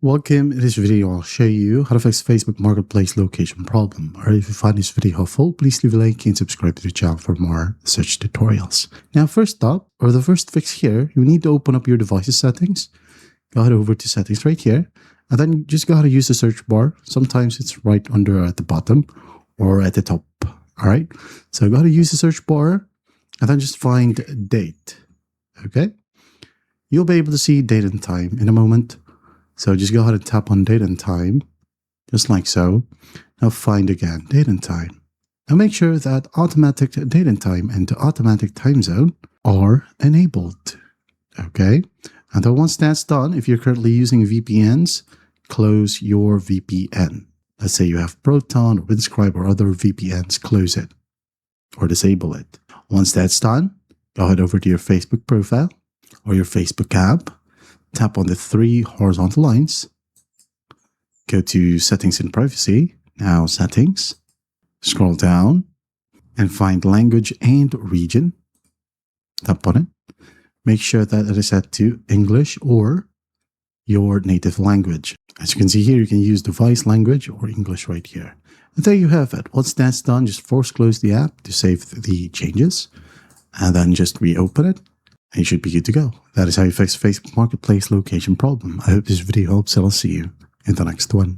Welcome. In this video, I'll show you how to fix Facebook Marketplace location problem. Or if you find this video helpful, please leave a like and subscribe to the channel for more such tutorials. Now, first up, or the first fix here, you need to open up your device's settings. Go ahead over to settings right here, and then just go ahead and use the search bar. Sometimes it's right under at the bottom or at the top. All right. So go ahead and use the search bar, and then just find date. Okay. You'll be able to see date and time in a moment. So just go ahead and tap on date and time, just like so. Now find again date and time. Now make sure that automatic date and time and the automatic time zone are enabled. Okay. And then once that's done, if you're currently using VPNs, close your VPN. Let's say you have Proton or Windscribe or other VPNs, close it or disable it. Once that's done, go ahead over to your Facebook profile or your Facebook app. Tap on the three horizontal lines. Go to Settings and Privacy. Now Settings. Scroll down and find Language and Region. Tap on it. Make sure that it is set to English or your native language. As you can see here, you can use device language or English right here. And there you have it. Once that's done, just force close the app to save the changes and then just reopen it. And you should be good to go. That is how you fix Facebook Marketplace location problem. I hope this video helps and I'll see you in the next one.